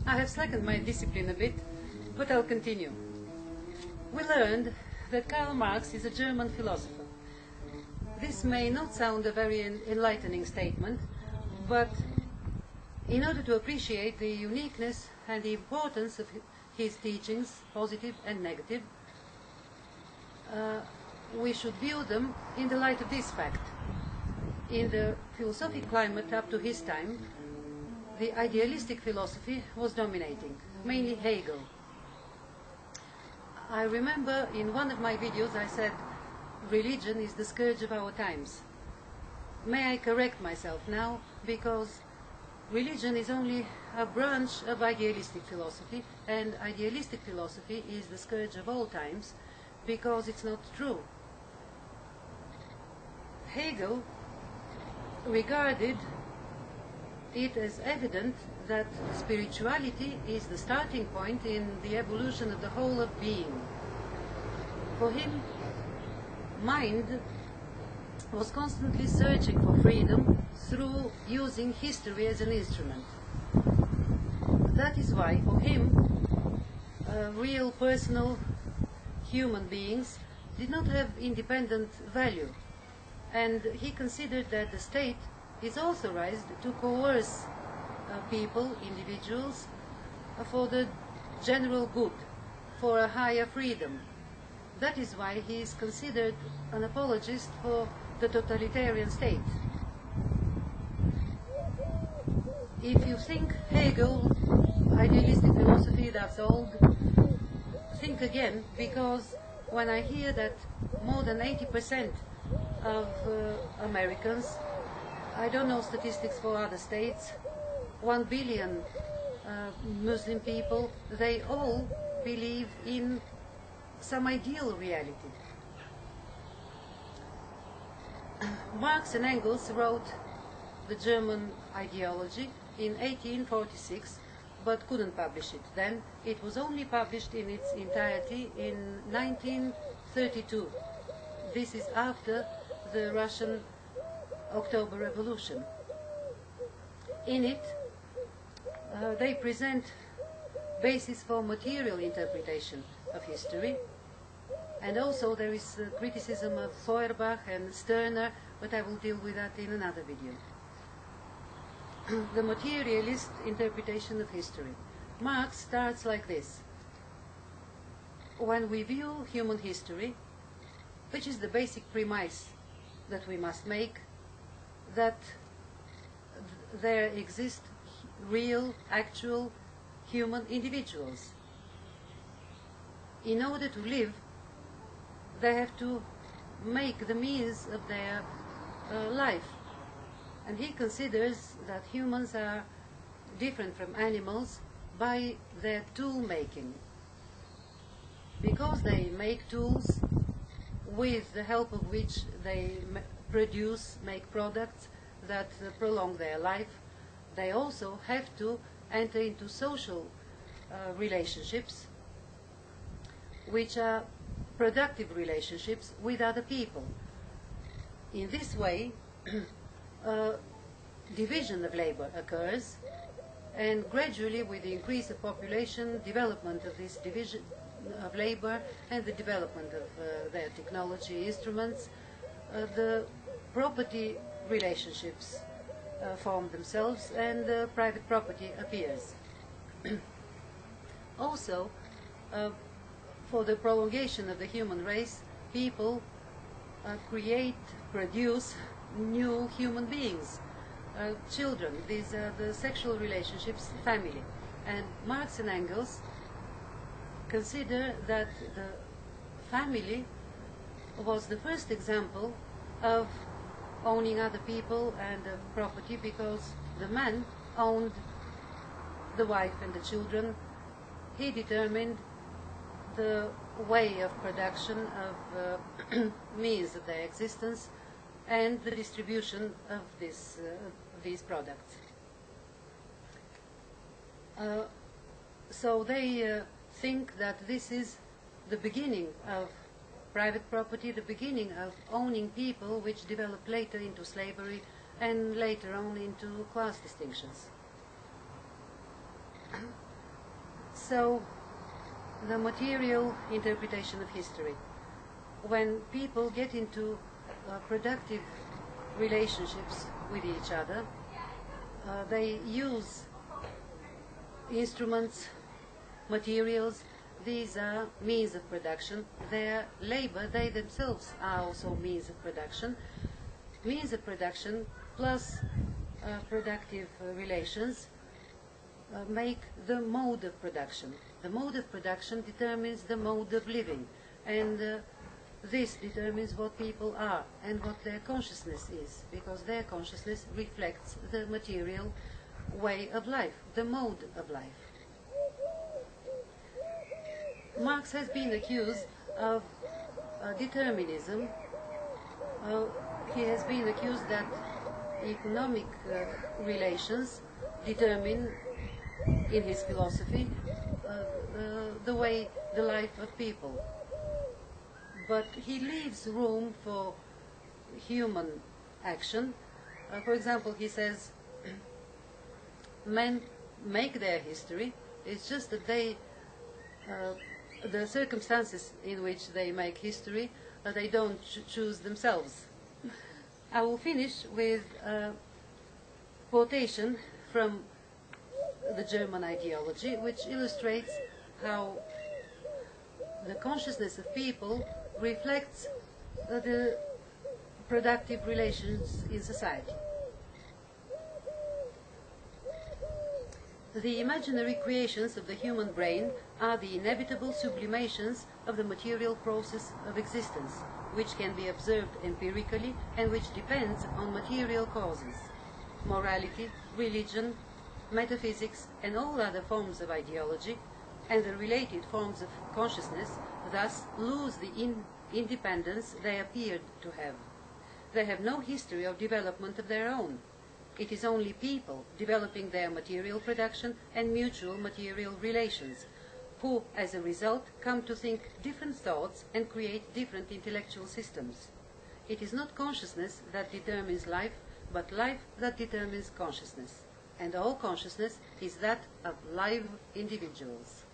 I have slackened my discipline a bit, but I'll continue. We learned that Karl Marx is a German philosopher. This may not sound a very enlightening statement, but in order to appreciate the uniqueness and the importance of his teachings, positive and negative, we should view them in the light of this fact. In the philosophic climate up to his time, the idealistic philosophy was dominating, mainly Hegel. I remember in one of my videos I said, religion is the scourge of our times. May I correct myself now, because religion is only a branch of idealistic philosophy, and idealistic philosophy is the scourge of all times, because it's not true. Hegel regarded it as evident that spirituality is the starting point in the evolution of the whole of being. For him, mind was constantly searching for freedom through using history as an instrument. That is why, for him, real personal human beings did not have independent value, and he considered that the state is authorized to coerce people, individuals, for the general good, for a higher freedom. That is why he is considered an apologist for the totalitarian state. If you think Hegel, idealistic philosophy, that's old, think again, because when I hear that more than 80% of Americans, I don't know statistics for other states, 1 billion Muslim people, they all believe in some ideal reality. Marx and Engels wrote the German ideology in 1846, but couldn't publish it then. It was only published in its entirety in 1932. This is after the Russian October Revolution. In it, they present basis for material interpretation of history, and also there is criticism of Feuerbach and Stirner, but I will deal with that in another video. The materialist interpretation of history. Marx starts like this. When we view human history, which is the basic premise that we must make, that there exist real, actual human individuals. In order to live, they have to make the means of their life. And he considers that humans are different from animals by their tool making. Because they make tools with the help of which they make products that prolong their life, they also have to enter into social relationships, which are productive relationships with other people. In this way, division of labor occurs, and gradually, with the increase of population, development of this division of labor and the development of their technology instruments, the property relationships form themselves, and private property appears. Also, for the prolongation of the human race, people produce new human beings, children. These are the sexual relationships, family. And Marx and Engels consider that the family was the first example of owning other people and property, because the man owned the wife and the children. He determined the way of production of means of their existence and the distribution of these products. So they think that this is the beginning of private property, the beginning of owning people, which developed later into slavery and later on into class distinctions. So, the material interpretation of history. When people get into productive relationships with each other, they use instruments, materials. These are means of production. Their labor, they themselves are also means of production. Means of production plus productive relations make the mode of production. The mode of production determines the mode of living, and this determines what people are and what their consciousness is, because their consciousness reflects the material way of life, the mode of life. Marx has been accused of determinism. He has been accused that economic relations determine, in his philosophy, the way, the life of people. But he leaves room for human action. For example, he says, men make their history. It's just that they, the circumstances in which they make history, they don't choose themselves. I will finish with a quotation from the German ideology, which illustrates how the consciousness of people reflects the productive relations in society. The imaginary creations of the human brain are the inevitable sublimations of the material process of existence, which can be observed empirically and which depends on material causes. Morality, religion, metaphysics, and all other forms of ideology, and the related forms of consciousness, thus lose the independence they appeared to have. They have no history of development of their own. It is only people developing their material production and mutual material relations, who, as a result, come to think different thoughts and create different intellectual systems. It is not consciousness that determines life, but life that determines consciousness. And all consciousness is that of live individuals.